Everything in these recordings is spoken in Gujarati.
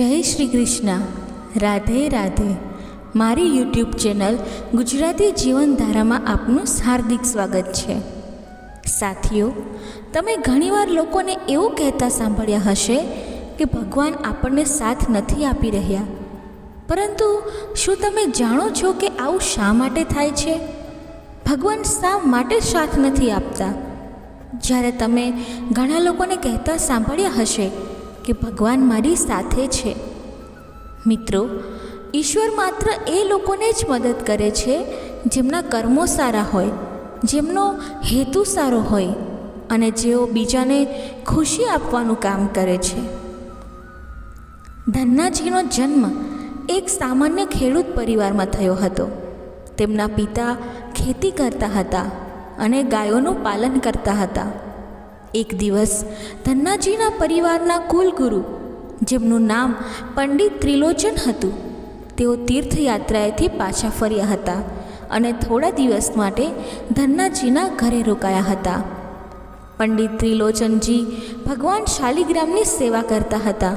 જય શ્રી કૃષ્ણ. રાધે રાધે. મારી યુટ્યુબ ચેનલ ગુજરાતી જીવનધારામાં આપનું હાર્દિક સ્વાગત છે. સાથીઓ, તમે ઘણીવાર લોકોને એવું કહેતા સાંભળ્યા હશે કે ભગવાન આપણને સાથ નથી આપી રહ્યા. પરંતુ શું તમે જાણો છો કે આવું શા માટે થાય છે? ભગવાન શા માટે સાથ નથી આપતા? જ્યારે તમે ઘણા લોકોને કહેતા સાંભળ્યા હશે કે ભગવાન મારી સાથે છે. મિત્રો, ઈશ્વર માત્ર એ લોકોને જ મદદ કરે છે જેમના કર્મો સારા હોય, જેમનો હેતુ સારો હોય અને જેઓ બીજાને ખુશી આપવાનું કામ કરે છે. ધન્નાજીનો જન્મ એક સામાન્ય ખેડૂત પરિવારમાં થયો હતો. તેમના પિતા ખેતી કરતા હતા અને ગાયોનું પાલન કરતા હતા. એક દિવસ ધન્નાજીના પરિવારના કુલગુરુ, જેમનું નામ પંડિત ત્રિલોચન હતું, તેઓ તીર્થયાત્રાએથી પાછા ફર્યા હતા અને થોડા દિવસ માટે ધન્નાજીના ઘરે રોકાયા હતા. પંડિત ત્રિલોચનજી ભગવાન શાલિગ્રામની સેવા કરતા હતા.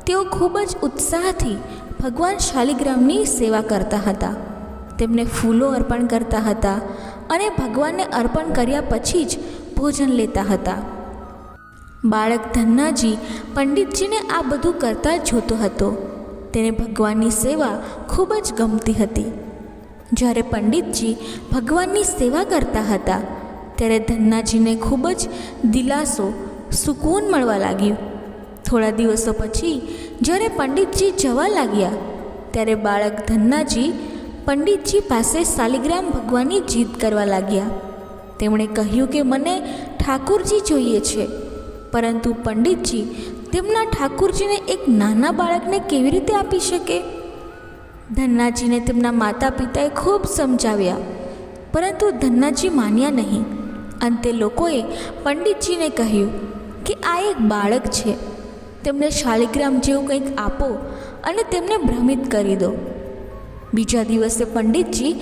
તેઓ ખૂબ જ ઉત્સાહથી ભગવાન શાલિગ્રામની સેવા કરતા હતા. તેમને ફૂલો અર્પણ કરતા હતા અને ભગવાનને અર્પણ કર્યા પછી જ ભોજન લેતા હતા. બાળક ધન્નાજી પંડિતજીને આ બધું કરતા જોતો હતો. તેને ભગવાનની સેવા ખૂબ જ ગમતી હતી. જ્યારે પંડિતજી ભગવાનની સેવા કરતા હતા ત્યારે ધન્નાજીને ખૂબ જ દિલાસો, સુકૂન મળવા લાગ્યું. થોડા દિવસો પછી જ્યારે પંડિતજી જવા લાગ્યા ત્યારે બાળક ધન્નાજી પંડિતજી પાસે શાલિગ્રામ ભગવાનની જીદ કરવા લાગ્યા. તેમણે કહ્યું કે મને ઠાકુરજી જોઈએ છે. પરંતુ પંડિતજી તેમના ઠાકુરજીને એક નાના બાળકને કેવી રીતે આપી શકે? ધન્નાજીને તેમના માતા પિતાએ ખૂબ સમજાવ્યા, પરંતુ ધન્નાજી માન્યા નહીં. અંતે લોકોએ પંડિતજીને કહ્યું કે આ એક બાળક છે, તેમને શાલિગ્રામ જેવું કંઈક આપો અને તેમને ભ્રમિત કરી દો. બીજા દિવસે પંડિતજી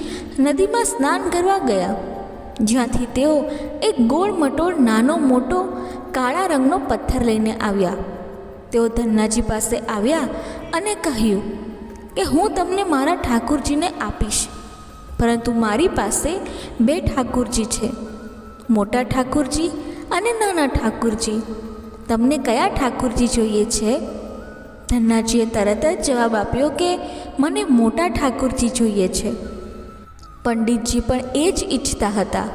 નદીમાં સ્નાન કરવા ગયા, જ્યાંથી તેઓ એક ગોળ મટોળ નાનો મોટો કાળા રંગનો પથ્થર લઈને આવ્યા. તેઓ ધન્નાજી પાસે આવ્યા અને કહ્યું કે હું તમને મારા ઠાકુરજીને આપીશ, પરંતુ મારી પાસે બે ઠાકુરજી છે, મોટા ઠાકુરજી અને નાના ઠાકુરજી. તમને કયા ઠાકુરજી જોઈએ છે? ધન્નાજીએ તરત જ જવાબ આપ્યો કે મને મોટા ઠાકુરજી જોઈએ છે. પંડિતજી પણ એ જ ઈચ્છતા હતા.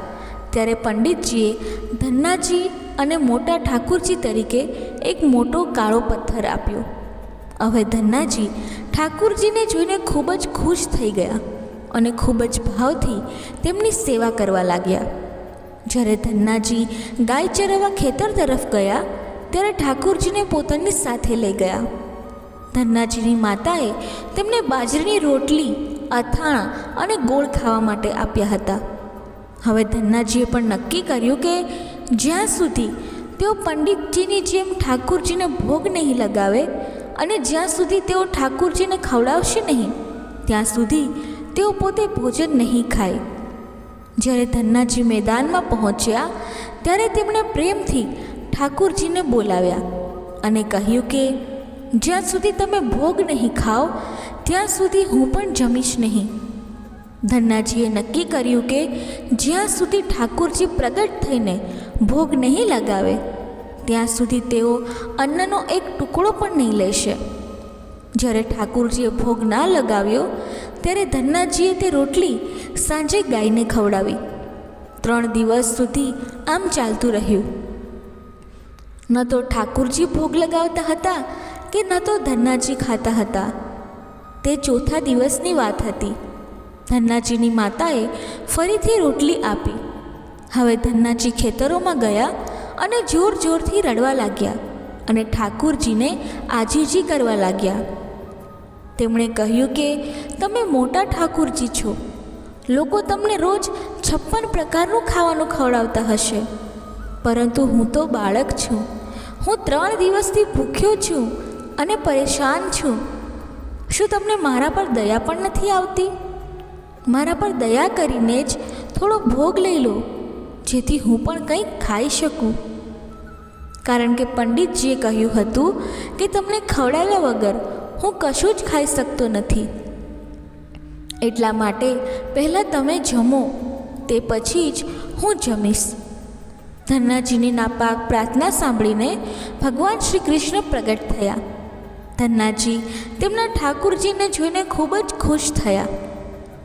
ત્યારે પંડિતજીએ ધન્નાજી અને મોટા ઠાકુરજી તરીકે એક મોટો કાળો પથ્થર આપ્યો. હવે ધન્નાજી ઠાકુરજીને જોઈને ખૂબ જ ખુશ થઈ ગયા અને ખૂબ જ ભાવથી તેમની સેવા કરવા લાગ્યા. જ્યારે ધન્નાજી ગાય ચરાવવા ખેતર તરફ ગયા ત્યારે ઠાકુરજીને પોતાની સાથે લઈ ગયા. ધન્નાજીની માતાએ તેમને બાજરીની રોટલી, અથાણાં અને ગોળ ખાવા માટે આપ્યા હતા. હવે ધન્નાજીએ પણ નક્કી કર્યું કે જ્યાં સુધી તેઓ પંડિતજીની જેમ ઠાકુરજીને ભોગ નહીં લગાવે અને જ્યાં સુધી તેઓ ઠાકુરજીને ખવડાવશે નહીં, ત્યાં સુધી તેઓ પોતે ભોજન નહીં ખાય. જ્યારે ધન્નાજી મેદાનમાં પહોંચ્યા ત્યારે તેમણે પ્રેમથી ઠાકુરજીને બોલાવ્યા અને કહ્યું કે જ્યાં સુધી તમે ભોગ નહીં ખાઓ ત્યાં સુધી હું પણ જમીશ નહીં. ધન્નાજીએ નક્કી કર્યું કે જ્યાં સુધી ઠાકુરજી પ્રગટ થઈને ભોગ નહીં લગાવે ત્યાં સુધી તેઓ અન્નનો એક ટુકડો પણ નહીં લેશે. જ્યારે ઠાકુરજીએ ભોગ ના લગાવ્યો ત્યારે ધન્નાજીએ તે રોટલી સાંજે ગાયને ખવડાવી. 3 દિવસ સુધી આમ ચાલતું રહ્યું. ન તો ઠાકુરજી ભોગ લગાવતા હતા કે ન તો ધન્નાજી ખાતા હતા. તે ચોથા દિવસની વાત હતી. ધન્નાજીની માતાએ ફરીથી રોટલી આપી. હવે ધન્નાજી ખેતરોમાં ગયા અને જોર જોરથી રડવા લાગ્યા અને ઠાકુરજીને આજીજી કરવા લાગ્યા. તેમણે કહ્યું કે તમે મોટા ઠાકુરજી છો, લોકો તમને રોજ 56 પ્રકારનું ખાવાનું ખવડાવતા હશે, પરંતુ હું તો બાળક છું. હું 3 દિવસથી ભૂખ્યો છું અને પરેશાન છું. શું તમને મારા પર દયા પણ નથી આવતી? મારા પર દયા કરીને જ થોડો ભોગ લઈ લો, જેથી હું પણ કંઈક ખાઈ શકું. કારણ કે પંડિતજીએ કહ્યું હતું કે તમને ખવડાવ્યા વગર હું કશું જ ખાઈ શકતો નથી. એટલા માટે પહેલાં તમે જમો, તે પછી જ હું જમીશ. ધન્નાજીની નાપાક પ્રાર્થના સાંભળીને ભગવાન શ્રી કૃષ્ણ પ્રગટ થયા. ધન્નાજી તેમના ઠાકુરજીને જોઈને ખૂબ જ ખુશ થયા.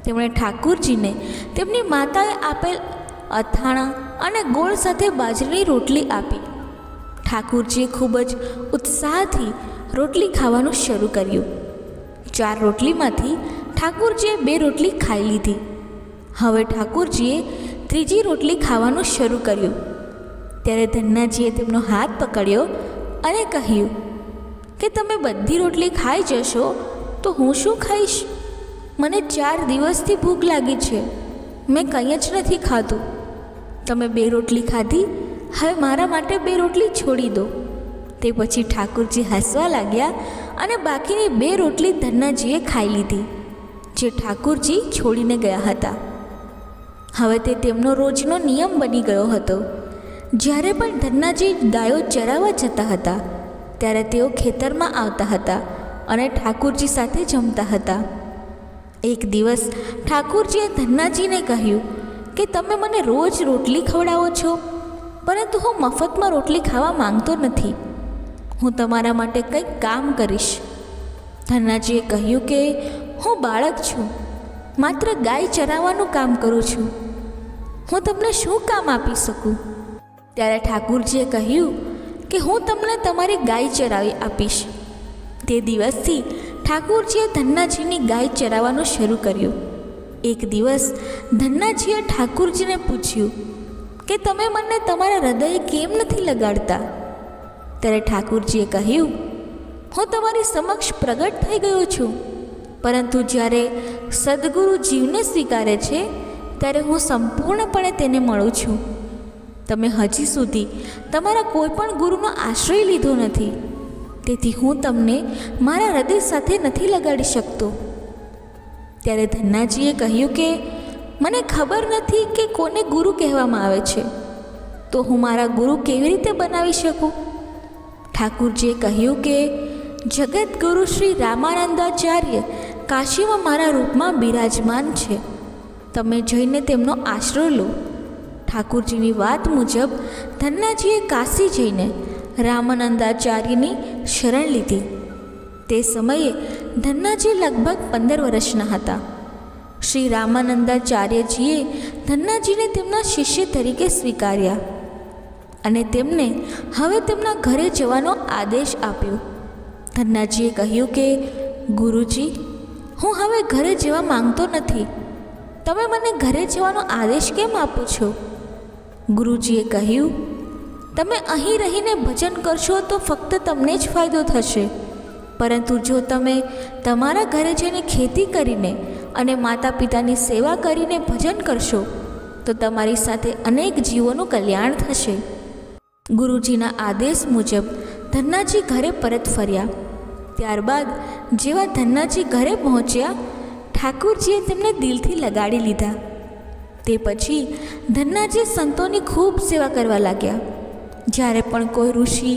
તેમણે ઠાકુરજીને તેમની માતાએ આપેલ અથાણાં અને ગોળ સાથે બાજરીની રોટલી આપી. ઠાકુરજીએ ખૂબ જ ઉત્સાહથી રોટલી ખાવાનું શરૂ કર્યું. 4 રોટલીમાંથી ઠાકુરજીએ 2 રોટલી ખાઈ લીધી. હવે ઠાકુરજીએ 3જી રોટલી ખાવાનું શરૂ કર્યું. ત્યારે ધન્નાજીએ તેમનો હાથ પકડ્યો અને કહ્યું કે તમે બધી રોટલી ખાઈ જશો તો હું શું ખાઈશ? મને 4 દિવસથી ભૂખ લાગી છે, મેં કંઈ જ નથી ખાધું. તમે 2 રોટલી ખાધી, હવે મારા માટે 2 રોટલી છોડી દો. તે પછી ઠાકુરજી હસવા લાગ્યા અને બાકીની 2 રોટલી ધન્નાજીએ ખાઈ લીધી, જે ઠાકુરજી છોડીને ગયા હતા. હવે તે તેમનો રોજનો નિયમ બની ગયો હતો. જ્યારે પણ ધન્નાજી ગાયો ચરાવવા જતા હતા ત્યારે તેઓ ખેતરમાં આવતા હતા અને ઠાકુરજી સાથે જમતા હતા. એક દિવસ ઠાકુરજીએ ધન્નાજીને કહ્યું કે તમે મને રોજ રોટલી ખવડાવો છો, પરંતુ હું મફતમાં રોટલી ખાવા માંગતો નથી. હું તમારા માટે કંઈક કામ કરીશ. ધન્નાજીએ કહ્યું કે હું બાળક છું, માત્ર ગાય ચરાવવાનું કામ કરું છું. હું તમને શું કામ આપી શકું? ત્યારે ઠાકુરજીએ કહ્યું કે હું તમને તમારી ગાય ચરાવી આપીશ. તે દિવસથી ઠાકુરજીએ ધન્નાજીની ગાય ચરાવવાનું શરૂ કર્યું. એક દિવસ ધન્નાજીએ ઠાકુરજીને પૂછ્યું કે તમે મને તમારા હૃદય કેમ નથી લગાડતા? ત્યારે ઠાકુરજીએ કહ્યું, હું તમારી સમક્ષ પ્રગટ થઈ ગયો છું, પરંતુ જ્યારે સદગુરુ જીવને સ્વીકારે છે ત્યારે હું સંપૂર્ણપણે તેને મળું છું. તમે હજી સુધી તમારા કોઈ પણ ગુરુનો આશ્રય લીધો નથી, તેથી હું તમને મારા હૃદય સાથે નથી લગાડી શકતો. ત્યારે ધન્નાજીએ કહ્યું કે મને ખબર નથી કે કોને ગુરુ કહેવામાં આવે છે, તો હું મારા ગુરુ કેવી રીતે બનાવી શકું? ઠાકુરજીએ કહ્યું કે જગતગુરુ શ્રી રામાનંદાચાર્ય કાશીમાં મારા રૂપમાં બિરાજમાન છે, તમે જઈને તેમનો આશરો લો. ઠાકુરજીની વાત મુજબ ધન્નાજીએ કાશી જઈને રામાનંદાચાર્યની શરણ લીધી. તે સમયે ધન્નાજી લગભગ 15 વર્ષના હતા. શ્રી રામાનંદાચાર્યજીએ ધન્નાજીને તેમના શિષ્ય તરીકે સ્વીકાર્યા અને તેમને હવે તેમના ઘરે જવાનો આદેશ આપ્યો. ધન્નાજીએ કહ્યું કે ગુરુજી, હું હવે ઘરે જવા માંગતો નથી, તમે મને ઘરે જવાનો આદેશ કેમ આપો છો? ગુરુજીએ કહ્યું, તમે અહીં રહીને ભજન કરશો તો ફક્ત તમને જ ફાયદો થશે, પરંતુ જો તમે તમારા ઘરે જઈને ખેતી કરીને અને માતા પિતાની સેવા કરીને ભજન કરશો તો તમારી સાથે અનેક જીવોનું કલ્યાણ થશે. ગુરુજીના આદેશ મુજબ ધન્નાજી ઘરે પરત ફર્યા. ત્યારબાદ જેવા ધન્નાજી ઘરે પહોંચ્યા, ઠાકુરજીએ તેમને દિલથી લગાડી લીધા. તે પછી ધન્નાજી સંતોની ખૂબ સેવા કરવા લાગ્યા. જ્યારે પણ કોઈ ઋષિ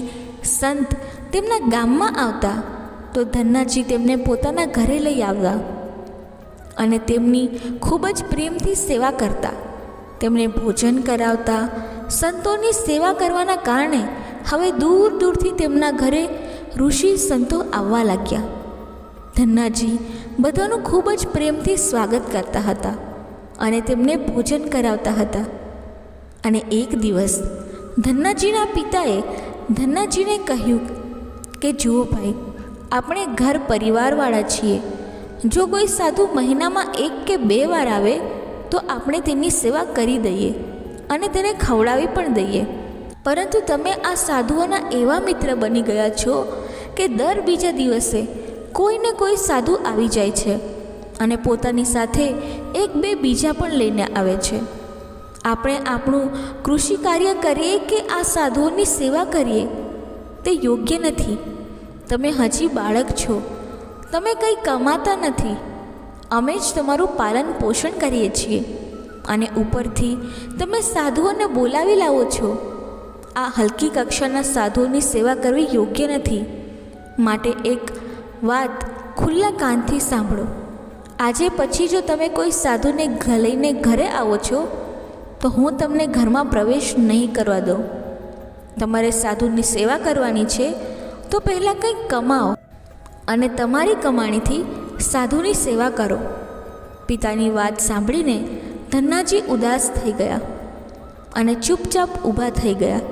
સંત તેમના ગામમાં આવતા તો ધન્નાજી તેમને પોતાના ઘરે લઈ આવતા અને તેમની ખૂબ જ પ્રેમથી સેવા કરતા. તેમને ભોજન કરાવતા. સંતોની સેવા કરવાના કારણે હવે દૂર દૂરથી તેમના ઘરે ઋષિ સંતો આવવા લાગ્યા. ધન્નાજી બધાનું ખૂબ જ પ્રેમથી સ્વાગત કરતા હતા અને તેમને ભોજન કરાવતા હતા. અને એક દિવસ ધન્નાજીના પિતાએ ધન્નાજીને કહ્યું કે જુઓ ભાઈ, આપણે ઘર પરિવારવાળા છીએ. જો કોઈ સાધુ મહિનામાં 1 કે 2 વાર આવે તો આપણે તેની સેવા કરી દઈએ અને તેને ખવડાવી પણ દઈએ, પરંતુ તમે આ સાધુઓના એવા મિત્ર બની ગયા છો કે દર બીજા દિવસે કોઈને કોઈ સાધુ આવી જાય છે અને પોતાની સાથે 1-2 બીજા પણ લઈને આવે છે. આપણે આપણું કૃષિ કાર્ય કરીએ કે આ સાધુઓની સેવા કરીએ તે યોગ્ય નથી. તમે હજી બાળક છો, તમે કંઈ કમાતા નથી, અમે જ તમારું પાલન પોષણ કરીએ છીએ અને ઉપરથી તમે સાધુઓને બોલાવી લાવો છો. આ હલકી કક્ષાના સાધુઓની સેવા કરવી યોગ્ય નથી. માટે એક વાત ખુલ્લા કાનથી સાંભળો. આજે પછી જો તમે કોઈ સાધુને લઈને ઘરે આવો છો તો હું તમને ઘરમાં પ્રવેશ નહીં કરવા દઉં. તમારે સાધુની સેવા કરવાની છે તો પહેલાં કંઈક કમાઓ અને તમારી કમાણીથી સાધુની સેવા કરો. પિતાની વાત સાંભળીને ધન્નાજી ઉદાસ થઈ ગયા અને ચૂપચાપ ઊભા થઈ ગયા.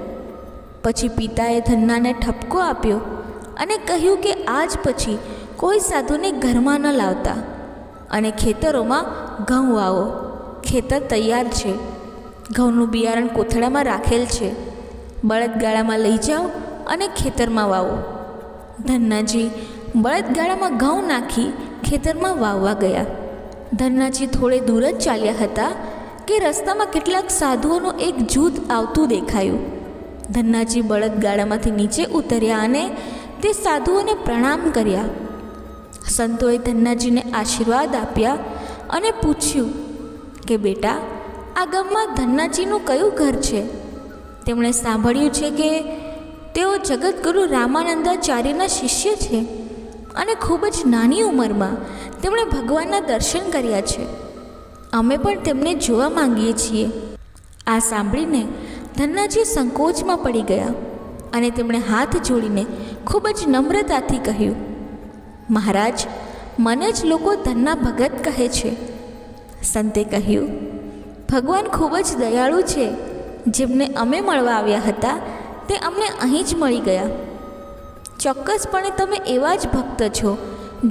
પછી પિતાએ ધન્નાને ઠપકો આપ્યો અને કહ્યું કે આજ પછી કોઈ સાધુને ઘરમાં ન લાવતા અને ખેતરોમાં ઘઉં વાવો. ખેતર તૈયાર છે, ઘઉંનું બિયારણ કોથળામાં રાખેલ છે, બળદગાડામાં લઈ જાઓ અને ખેતરમાં વાવો. ધન્નાજી બળદગાડામાં ઘઉં નાખી ખેતરમાં વાવવા ગયા. ધન્નાજી થોડે દૂર જ ચાલ્યા હતા કે રસ્તામાં કેટલાક સાધુઓનું એક જૂથ આવતું દેખાયું. ધન્નાજી બળદગાડામાંથી નીચે ઉતર્યા અને તે સાધુઓને પ્રણામ કર્યા. સંતોએ ધન્નાજીને આશીર્વાદ આપ્યા અને પૂછ્યું કે બેટા, આ ગામમાં ધન્નાજીનું કયું ઘર છે? તેમણે સાંભળ્યું છે કે તેઓ જગતગુરુ રામાનંદાચાર્યના શિષ્ય છે અને ખૂબ જ નાની ઉંમરમાં તેમણે ભગવાનના દર્શન કર્યા છે. અમે પણ તેમને જોવા માંગીએ છીએ. આ સાંભળીને ધન્નાજી સંકોચમાં પડી ગયા અને તેમણે હાથ જોડીને ખૂબ જ નમ્રતાથી કહ્યું, મહારાજ, મને જ લોકો ધન્ના ભગત કહે છે. સંતે કહ્યું, ભગવાન ખૂબ જ દયાળુ છે. જેમને અમે મળવા આવ્યા હતા તે અમને અહીં જ મળી ગયા. ચોક્કસપણે તમે એવા જ ભક્ત છો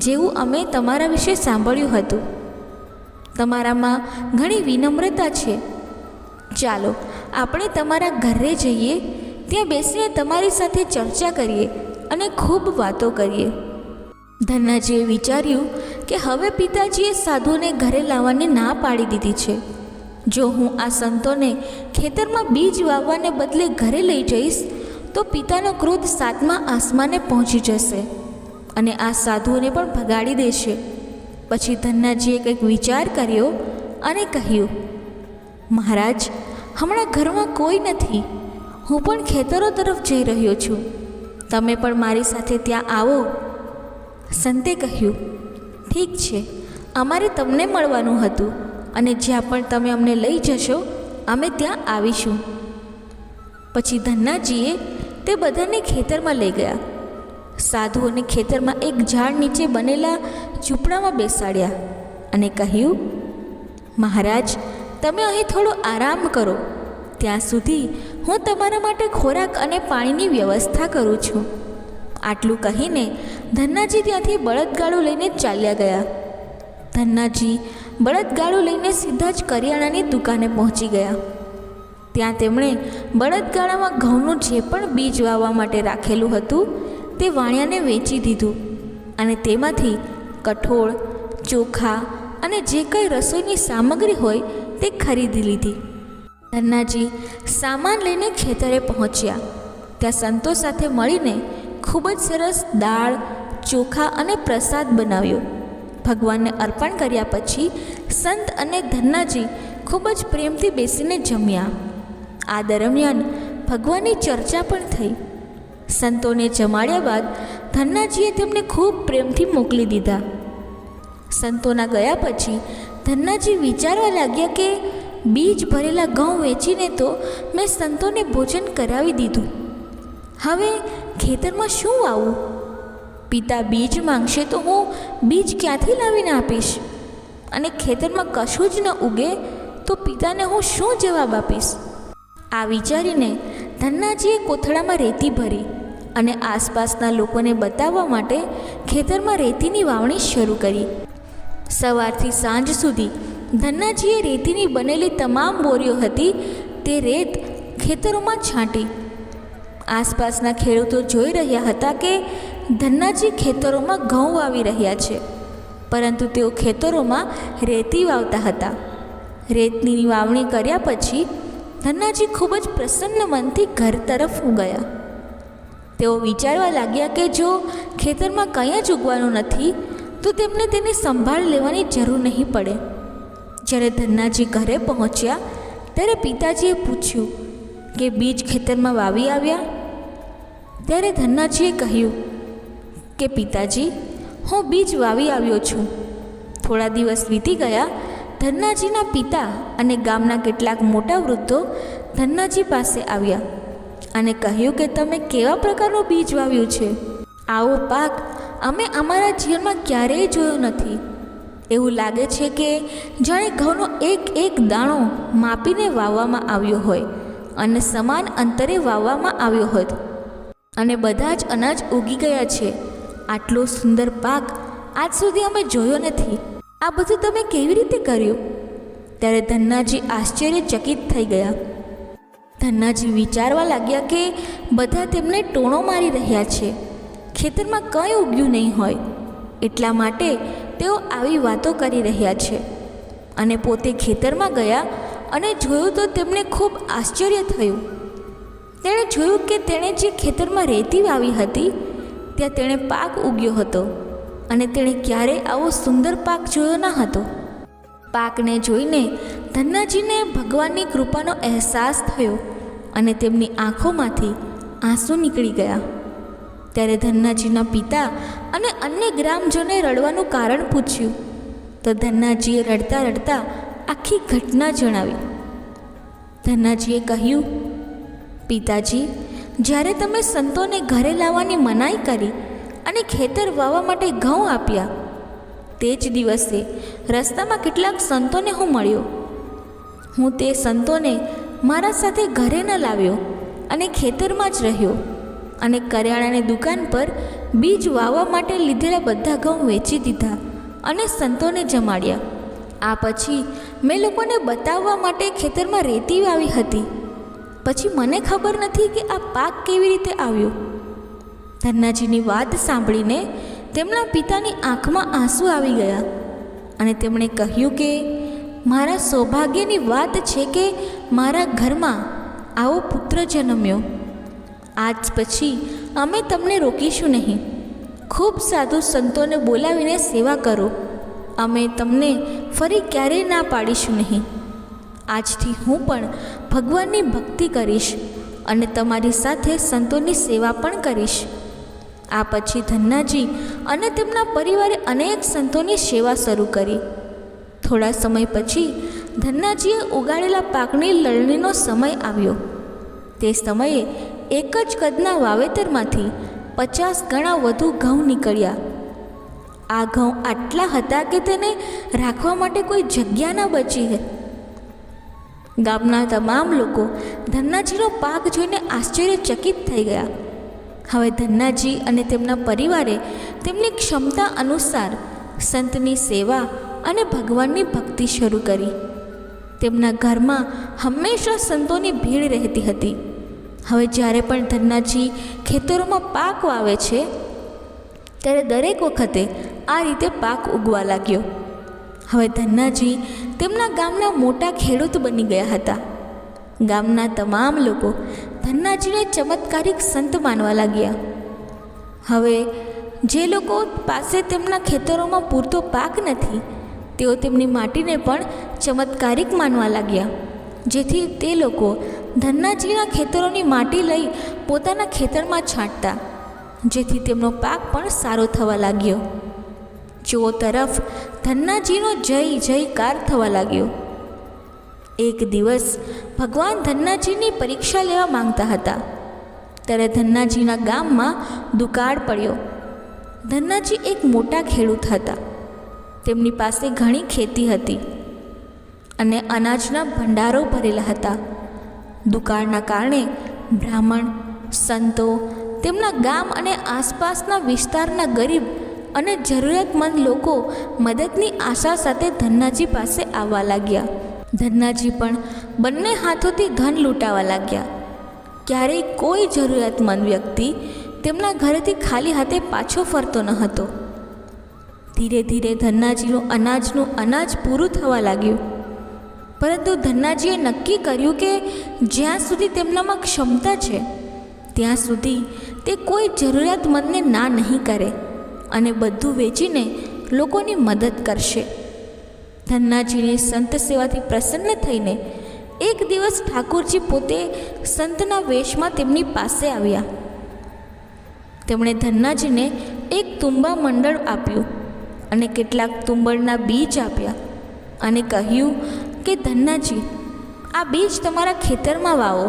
જેવું અમે તમારા વિશે સાંભળ્યું હતું. તમારામાં ઘણી વિનમ્રતા છે. ચાલો આપણે તમારા ઘરે જઈએ, ત્યાં બેસીને તમારી સાથે ચર્ચા કરીએ અને ખૂબ વાતો કરીએ. ધન્નાજીએ વિચાર્યું કે હવે પિતાજીએ સાધુને ઘરે લાવવાની ના પાડી દીધી છે. જો હું આ સંતોને ખેતરમાં બીજ વાવવાને બદલે ઘરે લઈ જઈશ તો પિતાનો ક્રોધ 7મા આસમાને પહોંચી જશે અને આ સાધુઓને પણ ભગાડી દેશે. પછી ધન્નાજીએ કંઈક વિચાર કર્યો અને કહ્યું, મહારાજ, હમણાં ઘરમાં કોઈ નથી. હું પણ ખેતરો તરફ જઈ રહ્યો છું. તમે પણ મારી સાથે ત્યાં આવો. સંતે કહ્યું, ઠીક છે, અમારે તમને મળવાનું હતું અને જ્યાં પણ તમે અમને લઈ જશો અમે ત્યાં આવીશું. પછી ધન્નાજીએ તે બધાને ખેતરમાં લઈ ગયા. સાધુઓને ખેતરમાં એક ઝાડ નીચે બનેલા ઝૂંપડામાં બેસાડ્યા અને કહ્યું, મહારાજ, તમે અહીં થોડો આરામ કરો. ત્યાં સુધી હું તમારા માટે ખોરાક અને પાણીની વ્યવસ્થા કરું છું. આટલું કહીને ધન્નાજી ત્યાંથી બળદગાડું લઈને ચાલ્યા ગયા. ધન્નાજી બળદગાડું લઈને સીધા જ કરિયાણાની દુકાને પહોંચી ગયા. ત્યાં તેમણે બળદગાડામાં ઘઉંનું જે પણ બીજ વાવવા માટે રાખેલું હતું તે વાણિયાને વેચી દીધું અને તેમાંથી કઠોળ, ચોખા અને જે કંઈ રસોઈની સામગ્રી હોય તે ખરીદી લીધી. ધન્નાજી સામાન લઈને ખેતરે પહોંચ્યા. ત્યાં સંતો સાથે મળીને ખૂબ જ સરસ દાળ, ચોખા અને પ્રસાદ બનાવ્યો. ભગવાનને અર્પણ કર્યા પછી સંત અને ધન્નાજી ખૂબ જ પ્રેમથી બેસીને જમ્યા. આ દરમિયાન ભગવાનની ચર્ચા પણ થઈ. સંતોને જમાડ્યા બાદ ધન્નાજીએ તેમને ખૂબ પ્રેમથી મોકલી દીધા. સંતોના ગયા પછી ધન્નાજી વિચારવા લાગ્યા કે બીજ ભરેલા ઘઉં વેચીને તો મેં સંતોને ભોજન કરાવી દીધું. હવે ખેતરમાં શું વાવું? પિતા બીજ માંગશે તો હું બીજ ક્યાંથી લાવીને આપીશ? અને ખેતરમાં કશું જ ન ઉગે તો પિતાને હું શું જવાબ આપીશ? આ વિચારીને ધન્નાજીએ કોથળામાં રેતી ભરી અને આસપાસના લોકોને બતાવવા માટે ખેતરમાં રેતીની વાવણી શરૂ કરી. સવારથી સાંજ સુધી ધન્નાજીએ રેતીની બનેલી તમામ બોરીઓ હતી તે રેત ખેતરોમાં છાંટી. આસપાસના ખેડૂતો જોઈ રહ્યા હતા કે ધન્નાજી ખેતરોમાં ઘઉં વાવી રહ્યા છે, પરંતુ તેઓ ખેતરોમાં રેતી વાવતા હતા. રેતની વાવણી કર્યા પછી ધન્નાજી ખૂબ જ પ્રસન્ન મનથી ઘર તરફ ગયા. તેઓ વિચારવા લાગ્યા કે જો ખેતરમાં કંઈ જ ઉગવાનું નથી તો તેમને તેની સંભાળ લેવાની જરૂર નહીં પડે. જ્યારે ધન્નાજી ઘરે પહોંચ્યા ત્યારે પિતાજીએ પૂછ્યું કે બીજ ખેતરમાં વાવી આવ્યા? ત્યારે ધન્નાજીએ કહ્યું કે પિતાજી, હું બીજ વાવી આવ્યો છું. થોડા દિવસ વીતી ગયા. ધન્નાજીના પિતા અને ગામના કેટલાક મોટા વૃદ્ધો ધન્નાજી પાસે આવ્યા અને કહ્યું કે તમે કેવા પ્રકારનું બીજ વાવ્યું છે? આવો પાક અમે અમારા જીવનમાં ક્યારેય જોયો નથી. એવું લાગે છે કે જાણે ઘઉંનો એક એક દાણો માપીને વાવવામાં આવ્યો હોય અને સમાન અંતરે વાવવામાં આવ્યો હોય અને બધા જ અનાજ ઉગી ગયા છે. આટલો સુંદર પાક આજ સુધી અમે જોયો નથી. આ બધું તમે કેવી રીતે કર્યું? ત્યારે ધન્નાજી આશ્ચર્યચકિત થઈ ગયા. ધન્નાજી વિચારવા લાગ્યા કે બધા તેમને ટોણો મારી રહ્યા છે. ખેતરમાં કંઈ ઉગ્યું નહીં હોય એટલા માટે તેઓ આવી વાતો કરી રહ્યા છે. અને પોતે ખેતરમાં ગયા અને જોયું તો તેમને ખૂબ આશ્ચર્ય થયું. તેણે જોયું કે તેણે જે ખેતરમાં રેતી વાવી હતી ત્યાં તેણે પાક ઉગ્યો હતો અને તેણે ક્યારેય આવો સુંદર પાક જોયો ન હતો. પાકને જોઈને ધન્નાજીને ભગવાનની કૃપાનો અહેસાસ થયો અને તેમની આંખોમાંથી આંસુ નીકળી ગયા. ત્યારે ધન્નાજીના પિતા અને અન્ય ગ્રામજનોએ રડવાનું કારણ પૂછ્યું તો ધન્નાજીએ રડતા રડતા આખી ઘટના જણાવી. ધન્નાજીએ કહ્યું, પિતાજી, જ્યારે તમે સંતોને ઘરે લાવવાની મનાઈ કરી અને ખેતર વાવવા માટે ઘઉં આપ્યા, તે જ દિવસે રસ્તામાં કેટલાક સંતોને હું મળ્યો. હું તે સંતોને મારા સાથે ઘરે ન લાવ્યો અને ખેતરમાં જ રહ્યો અને કરિયાણાની દુકાન પર બીજ વાવવા માટે લીધેલા બધા ઘઉં વેચી દીધા અને સંતોને જમાડ્યા. આ પછી મેં લોકોને બતાવવા માટે ખેતરમાં રેતી વાવી હતી. પછી મને ખબર નથી કે આ પાક કેવી રીતે આવ્યો. ધન્નાજીની વાત સાંભળીને તેમના પિતાની આંખમાં આંસુ આવી ગયા અને તેમણે કહ્યું કે મારા સૌભાગ્યની વાત છે કે મારા ઘરમાં આવો પુત્ર જન્મ્યો. આજ પછી અમે તમને રોકીશું નહીં. ખૂબ સાધુ સંતોને બોલાવીને સેવા કરો. અમે તમને ફરી ક્યારેય ના પાડીશું નહીં. આજથી હું પણ ભગવાનની ભક્તિ કરીશ અને તમારી સાથે સંતોની સેવા પણ કરીશ. આ પછી ધન્નાજી અને તેમના પરિવારે અનેક સંતોની સેવા શરૂ કરી. થોડા સમય પછી ધન્નાજીએ ઉગાડેલા પાકની લણણીનો સમય આવ્યો. તે સમયે એક જ કદના વાવેતરમાંથી 50 ગણા વધુ ઘઉં નીકળ્યા. આ ઘઉં આટલા હતા કે તેને રાખવા માટે કોઈ જગ્યા ન બચી. ગામના તમામ લોકો ધન્નાજીનો પાક જોઈને આશ્ચર્યચકિત થઈ ગયા. હવે ધન્નાજી અને તેમના પરિવારે તેમની ક્ષમતા અનુસાર સંતની સેવા અને ભગવાનની ભક્તિ શરૂ કરી. તેમના ઘરમાં હંમેશા સંતોની ભીડ રહેતી હતી. હવે જ્યારે પણ ધન્નાજી ખેતરોમાં પાક વાવે છે ત્યારે દરેક વખતે આ રીતે પાક ઉગવા લાગ્યો. હવે ધન્નાજી તેમના ગામના મોટા ખેડૂત બની ગયા હતા. ગામના તમામ લોકો ધન્નાજીને ચમત્કારિક સંત માનવા લાગ્યા. હવે જે લોકો પાસે તેમના ખેતરોમાં પૂરતો પાક નથી તેઓ તેમની માટીને પણ ચમત્કારિક માનવા લાગ્યા, જેથી તે લોકો ધન્નાજીના ખેતરોની માટી લઈ પોતાના ખેતરમાં છાંટતા, જેથી તેમનો પાક પણ સારો થવા લાગ્યો. ચો તરફ ધન્નાજીનો જય જયકાર થવા લાગ્યો. એક દિવસ ભગવાન ધન્નાજીની પરીક્ષા લેવા માંગતા હતા. ત્યારે ધન્નાજીના ગામમાં દુકાળ પડ્યો. ધન્નાજી એક મોટા ખેડૂત હતા. તેમની પાસે ઘણી ખેતી હતી અને અનાજના ભંડારો ભરેલા હતા. દુકાળના કારણે બ્રાહ્મણ, સંતો, તેમના ગામ અને આસપાસના વિસ્તારના ગરીબ અને જરૂરિયાતમંદ લોકો મદદની આશા સાથે ધન્નાજી પાસે આવવા લાગ્યા. ધન્નાજી પણ બંને હાથોથી ધન લૂંટાવા લાગ્યા. ક્યારેય કોઈ જરૂરિયાતમંદ વ્યક્તિ તેમના ઘરેથી ખાલી હાથે પાછો ફરતો ન હતો. ધીરે ધીરે ધન્નાજીનું અનાજ પૂરું થવા લાગ્યું. પરંતુ ધન્નાજીએ નક્કી કર્યું કે જ્યાં સુધી તેમનામાં ક્ષમતા છે ત્યાં સુધી તે કોઈ જરૂરિયાતમંદને ના નહીં કરે અને બધું વેચીને લોકોની મદદ કરશે. ધન્નાજીની સંત સેવાથી પ્રસન્ન થઈને એક દિવસ ઠાકોરજી પોતે સંતના વેશમાં તેમની પાસે આવ્યા. તેમણે ધન્નાજીને એક તુંબા મંડળ આપ્યું અને કેટલાક તુંબળના બીજ આપ્યા અને કહ્યું કે ધન્નાજી, આ બીજ તમારા ખેતરમાં વાવો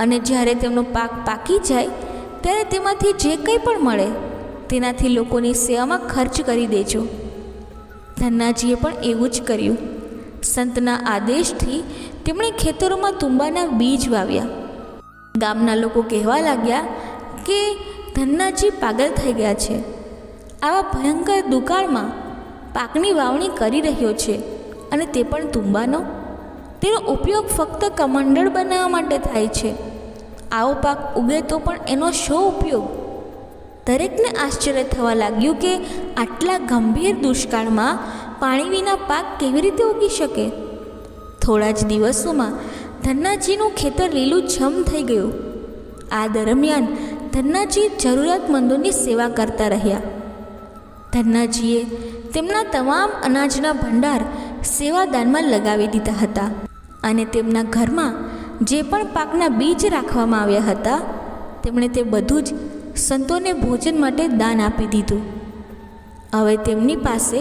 અને જ્યારે તેમનો પાક પાકી જાય ત્યારે તેમાંથી જે કંઈ પણ મળે તેનાથી લોકોની સેવામાં ખર્ચ કરી દેજો. ધન્નાજીએ પણ એવું જ કર્યું. સંતના આદેશથી તેમણે ખેતરોમાં તુંબાના બીજ વાવ્યા. ગામના લોકો કહેવા લાગ્યા કે ધન્નાજી પાગલ થઈ ગયા છે. આવા ભયંકર દુકાળમાં પાકની વાવણી કરી રહ્યો છે અને તે પણ તુંબાનો. તેનો ઉપયોગ ફક્ત કમંડળ બનાવવા માટે થાય છે. આવો પાક ઉગે તો પણ એનો શો ઉપયોગ? દરેકને આશ્ચર્ય થવા લાગ્યું કે આટલા ગંભીર દુષ્કાળમાં પાણી વિના પાક કેવી રીતે ઉગી શકે. થોડા જ દિવસોમાં ધન્નાજીનું ખેતર લીલુંછમ થઈ ગયું. આ દરમિયાન ધન્નાજી જરૂરિયાતમંદોની સેવા કરતા રહ્યા. ધન્નાજીએ તેમના તમામ અનાજના ભંડાર સેવાદાનમાં લગાવી દીધા હતા અને તેમના ઘરમાં જે પણ પાકના બીજ રાખવામાં આવ્યા હતા તેમણે તે બધું જ સંતોને ભોજન માટે દાન આપી દીધું. હવે તેમની પાસે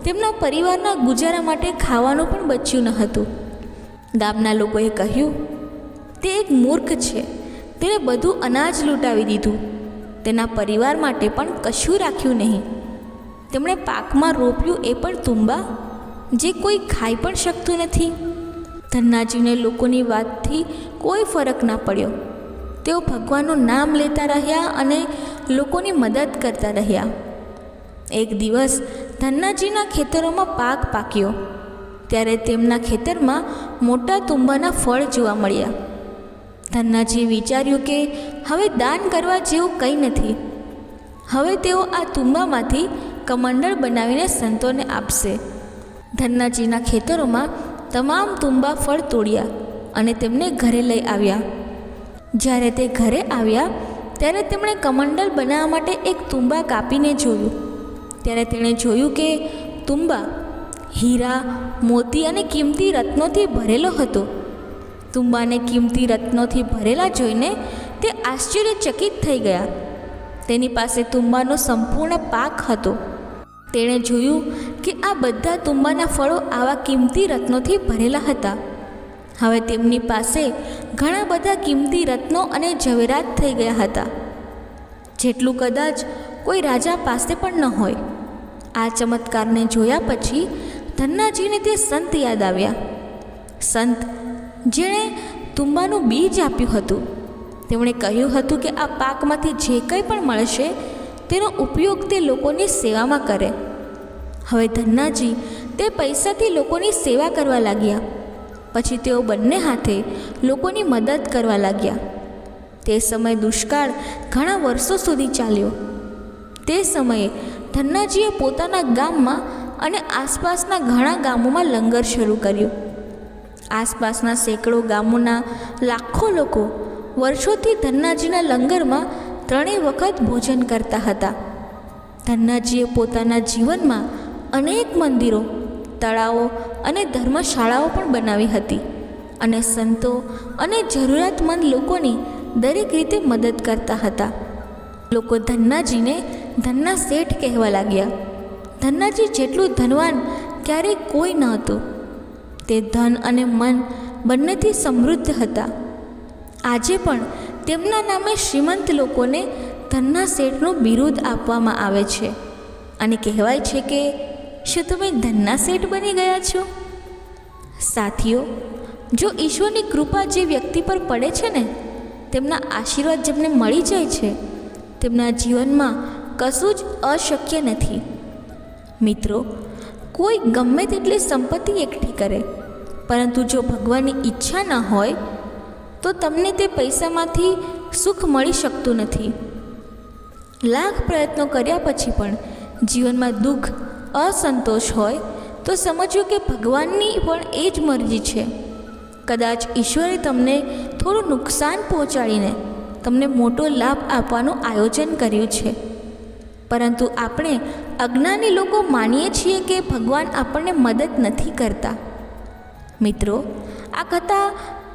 તેમના પરિવારના ગુજારા માટે ખાવાનું પણ બચ્યું ન હતું. ગામના લોકોએ કહ્યું, તે એક મૂર્ખ છે, તેણે બધું અનાજ લૂંટાવી દીધું. તેના પરિવાર માટે પણ કશું રાખ્યું નહીં. તેમણે પાકમાં રોપ્યું એ પણ તુંબા, જે કોઈ ખાઈ પણ શકતું નથી. ધન્નાજીને લોકોની વાતથી કોઈ ફરક ના પડ્યો. તેઓ ભગવાનનું નામ લેતા રહ્યા અને લોકોની મદદ કરતા રહ્યા. એક દિવસ ધન્નાજીના ખેતરોમાં પાક પાક્યો ત્યારે તેમના ખેતરમાં મોટા તુંબાના ફળ જોવા મળ્યા. ધન્નાજીએ વિચાર્યું કે હવે દાન કરવા જેવું કંઈ નથી. હવે તેઓ આ તુંબામાંથી કમંડળ બનાવીને સંતોને આપશે. ધન્નાજીના ખેતરોમાં તમામ તુંબા ફળ તોડ્યા અને તેમને ઘરે લઈ આવ્યા. જ્યારે તે ઘરે આવ્યા ત્યારે તેમણે કમંડળ બનાવવા માટે એક તુંબા કાપીને જોયું. ત્યારે તેણે જોયું કે તુંબા હીરા, મોતી અને કિંમતી રત્નોથી ભરેલો હતો. તુંબાને કિંમતી રત્નોથી ભરેલા જોઈને તે આશ્ચર્યચકિત થઈ ગયા. તેની પાસે તુંબાનો સંપૂર્ણ પાક હતો. તેણે જોયું કે આ બધા તુંબાના ફળો આવા કિંમતી રત્નોથી ભરેલા હતા. હવે તેમની પાસે ઘણા બધા કિંમતી રત્નો અને ઝવેરાત થઈ ગયા હતા, જેટલું કદાચ કોઈ રાજા પાસે પણ ન હોય. આ ચમત્કારને જોયા પછી ધન્નાજીને તે સંત યાદ આવ્યા. સંત જેણે તુંબાનું બીજ આપ્યું હતું. તેમણે કહ્યું હતું કે આ પાકમાંથી જે કંઈ પણ મળશે તેનો ઉપયોગ તે લોકોની સેવામાં કરે. હવે ધન્નાજી તે પૈસાથી લોકોની સેવા કરવા લાગ્યા. પછી તેઓ બંને હાથે લોકોની મદદ કરવા લાગ્યા. તે સમયે દુષ્કાળ ઘણા વર્ષો સુધી ચાલ્યો. તે સમયે ધન્નાજીએ પોતાના ગામમાં અને આસપાસના ઘણા ગામોમાં લંગર શરૂ કર્યું. આસપાસના સેંકડો ગામોના લાખો લોકો વર્ષોથી ધન્નાજીના લંગરમાં 3 વખત ભોજન કરતા હતા. ધન્નાજીએ પોતાના જીવનમાં અનેક મંદિરો, તળાવો અને ધર્મશાળાઓ પણ બનાવી હતી અને સંતો અને જરૂરિયાતમંદ લોકોની દરેક રીતે મદદ કરતા હતા. લોકો ધન્નાજીને ધનના શેઠ કહેવા લાગ્યા. ધન્નાજી જેટલું ધનવાન ક્યારેય કોઈ ન હતું. તે ધન અને મન બંનેથી સમૃદ્ધ હતા. આજે પણ તેમના નામે શ્રીમંત લોકોને ધનના શેઠનું બિરુદ આપવામાં આવે છે અને કહેવાય છે કે શું તમે ધનના શેઠ બની ગયા છો? સાથીઓ, જો ઈશ્વરની કૃપા જે વ્યક્તિ પર પડે છે ને, તેમના આશીર્વાદ જેમને મળી જાય છે, તેમના જીવનમાં કશું જ અશક્ય નથી. મિત્રો, કોઈ ગમે તેટલી સંપત્તિ એકઠી કરે, પરંતુ જો ભગવાનની ઈચ્છા ન હોય તો તમને તે પૈસામાંથી સુખ મળી શકતું નથી. લાખ પ્રયત્નો કર્યા પછી પણ જીવનમાં દુઃખ, અસંતોષ હોય તો સમજો કે ભગવાનની પણ એ જ મરજી છે. કદાચ ઈશ્વરે તમને થોડું નુકસાન પહોંચાડીને તમને મોટો લાભ આપવાનું આયોજન કર્યું છે, પરંતુ આપણે અજ્ઞાની લોકો માનીએ છીએ કે ભગવાન આપણને મદદ નથી કરતા. મિત્રો, આ કથા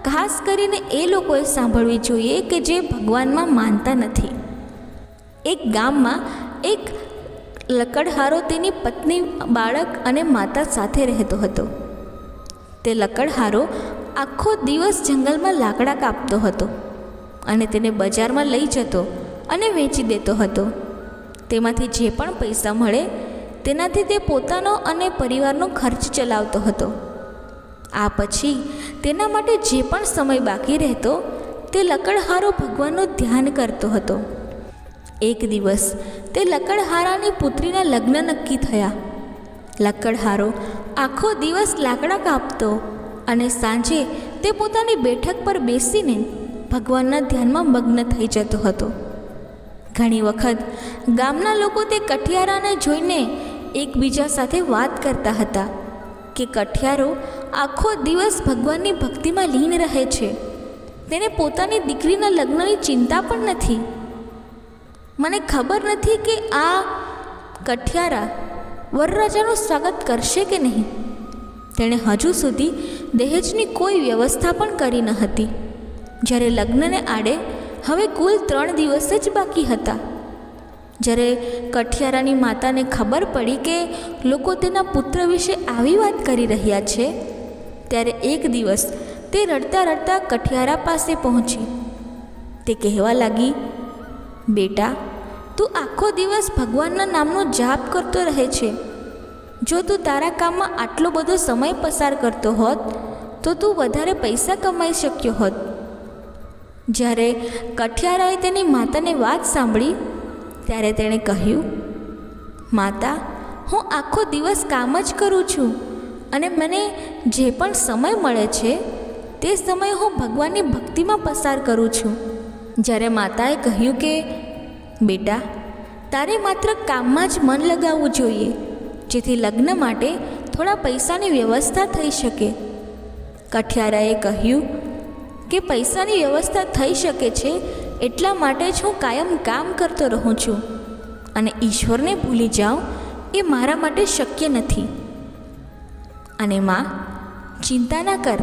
ખાસ કરીને એ લોકોએ સાંભળવી જોઈએ કે જે ભગવાનમાં માનતા નથી. એક ગામમાં એક લકડહારો તેની પત્ની, બાળક અને માતા સાથે રહેતો હતો. તે લકડહારો આખો દિવસ જંગલમાં લાકડા કાપતો હતો અને તેને બજારમાં લઈ જતો અને વેચી દેતો હતો. તેમાંથી જે પણ પૈસા મળે તેનાથી તે પોતાનો અને પરિવારનો ખર્ચ ચલાવતો હતો. આ પછી તેના માટે જે પણ સમય બાકી રહેતો તે લકડહારો ભગવાનનું ધ્યાન કરતો હતો. એક દિવસ તે લકડહારાની પુત્રીના લગ્ન નક્કી થયા. લકડહારો આખો દિવસ લાકડા કાપતો અને સાંજે તે પોતાની બેઠક પર બેસીને ભગવાનના ધ્યાનમાં મગ્ન થઈ જતો હતો. ઘણી વખત ગામના લોકો તે કઠિયારાને જોઈને એકબીજા સાથે વાત કરતા હતા કે કઠિયારો આખો દિવસ ભગવાનની ભક્તિમાં લીન રહે છે, તેને પોતાની દીકરીના લગ્નની ચિંતા પણ નથી. મને ખબર નથી કે આ કઠિયારા વરરાજાનું સ્વાગત કરશે કે નહીં. તેણે હજુ સુધી દહેજની કોઈ વ્યવસ્થા પણ કરી ન હતી. જ્યારે લગ્નને આડે હવે કુલ 3 દિવસ જ બાકી હતા. જ્યારે કઠિયારાની માતાને ખબર પડી કે લોકો તેના પુત્ર વિશે આવી વાત કરી રહ્યા છે, ત્યારે એક દિવસ તે રડતા રડતા કઠિયારા પાસે પહોંચી. તે કહેવા લાગી, બેટા, તું આખો દિવસ ભગવાનના નામનો જાપ કરતો રહે છે. જો તું તારા કામમાં આટલો બધો સમય પસાર કરતો હોત તો તું વધારે પૈસા કમાઈ શક્યો હોત. જ્યારે કઠિયારાએ તેની માતાને વાત સાંભળી ત્યારે તેણે કહ્યું, માતા, હું આખો દિવસ કામ જ કરું છું અને મને જે પણ સમય મળે છે તે સમય હું ભગવાનની ભક્તિમાં પસાર કરું છું. જ્યારે માતાએ કહ્યું કે બેટા, તારે માત્ર કામમાં જ મન લગાવવું જોઈએ, જેથી લગ્ન માટે થોડા પૈસાની વ્યવસ્થા થઈ શકે. કઠિયારાએ કહ્યું કે પૈસાની વ્યવસ્થા થઈ શકે છે એટલા માટે જ હું કાયમ કામ કરતો રહું છું અને ઈશ્વરને ભૂલી જાઉં એ મારા માટે શક્ય નથી. અને માં, ચિંતા ના કર,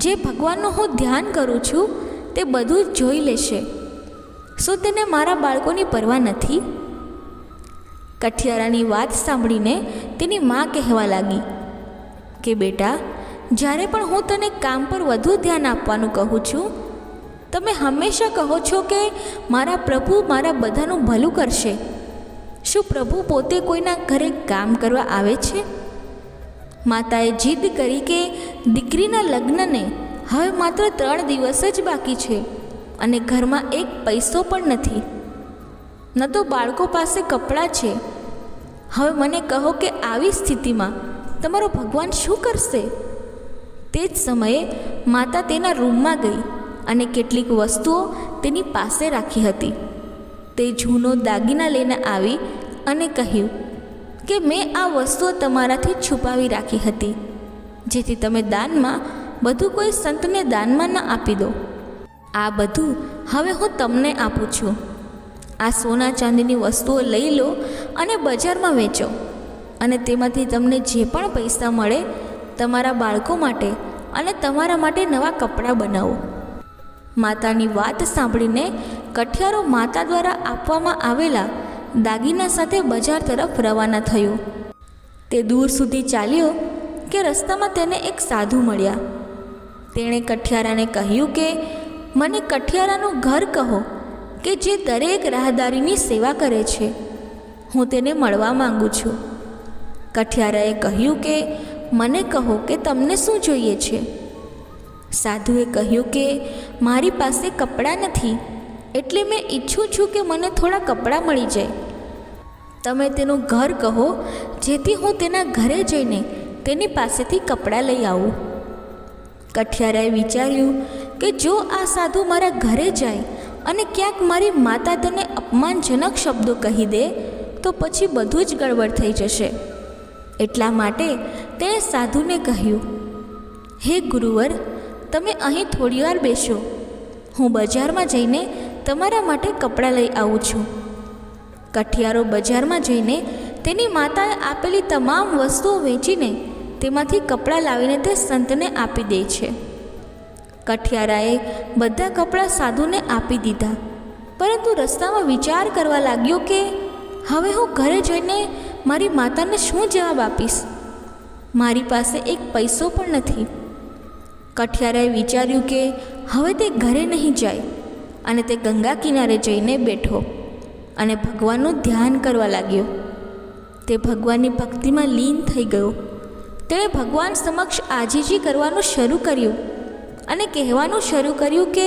જે ભગવાનનું હું ધ્યાન કરું છું તે બધું જ જોઈ લેશે. શું તેને મારા બાળકોની પરવા નથી? કઠિયારાની વાત સાંભળીને તેની માં કહેવા લાગી કે બેટા, જ્યારે પણ હું તને કામ પર વધુ ધ્યાન આપવાનું કહું છું, તમે હંમેશા કહો છો કે મારા પ્રભુ મારા બધાનું ભલું કરશે. શું પ્રભુ પોતે કોઈના ઘરે કામ કરવા આવે છે? માતાએ જીદ કરી કે દીકરીના લગ્નને હવે માત્ર 3 દિવસ જ બાકી છે અને ઘરમાં એક પૈસો પણ નથી, ન તો બાળકો પાસે કપડાં છે. હવે મને કહો કે આવી સ્થિતિમાં તમારો ભગવાન શું કરશે? તે જ સમયે માતા તેના રૂમમાં ગઈ અને કેટલીક વસ્તુઓ તેની પાસે રાખી હતી. તે જૂનો દાગીના લઈને આવી અને કહ્યું કે મેં આ વસ્તુઓ તમારાથી છુપાવી રાખી હતી, જેથી તમે દાનમાં બધું કોઈ સંતને દાનમાં ન આપી દો. આ બધું હવે હું તમને આપું છું. આ સોના ચાંદીની વસ્તુઓ લઈ લો અને બજારમાં વેચો અને તેમાંથી તમને જે પણ પૈસા મળે તમારા બાળકો માટે અને તમારા માટે નવા કપડાં બનાવો. માતાની વાત સાંભળીને કઠિયારો માતા દ્વારા આપવામાં આવેલા દાગીના સાથે બજાર તરફ રવાના થયો. તે દૂર સુધી ચાલ્યો કે રસ્તામાં તેને એક સાધુ મળ્યા. તેણે કઠિયારાને કહ્યું કે મને કઠિયારાનું ઘર કહો કે જે દરેક રાહદારીની સેવા કરે છે. હું તેને મળવા માંગુ છું. કઠિયારાએ કહ્યું કે મને કહો કે તમને શું જોઈએ છે? સાધુએ કહ્યું કે મારી પાસે કપડાં નથી, એટલે મેં ઈચ્છું છું કે મને થોડા કપડાં મળી જાય. તમે તેનું ઘર કહો જેથી હું તેના ઘરે જઈને તેની પાસેથી કપડાં લઈ આવું. કઠિયારાએ વિચાર્યું કે જો આ સાધુ મારા ઘરે જાય અને ક્યાંક મારી માતા તેને અપમાનજનક શબ્દો કહી દે તો પછી બધું જ ગડબડ થઈ જશે. એટલા માટે તેણે સાધુને કહ્યું, હે ગુરુવર, તમે અહીં થોડીવાર બેસો, હું બજારમાં જઈને તમારા માટે કપડાં લઈ આવું છું. કઠિયારો બજારમાં જઈને તેની માતાએ આપેલી તમામ વસ્તુઓ વેચીને તેમાંથી કપડાં લાવીને તે સંતને આપી દે છે. કઠિયારાએ બધા કપડાં સાધુને આપી દીધા, પરંતુ રસ્તામાં વિચાર કરવા લાગ્યો કે હવે હું ઘરે જઈને મારી માતાને શું જવાબ આપીશ? મારી પાસે એક પૈસો પણ નથી. કઠિયારાએ વિચાર્યું કે હવે તે ઘરે નહીં જાય અને તે ગંગા કિનારે જઈને બેઠો અને ભગવાનનું ધ્યાન કરવા લાગ્યો. તે ભગવાનની ભક્તિમાં લીન થઈ ગયો. તેણે ભગવાન સમક્ષ આજીજી કરવાનું શરૂ કર્યું અને કહેવાનું શરૂ કર્યું કે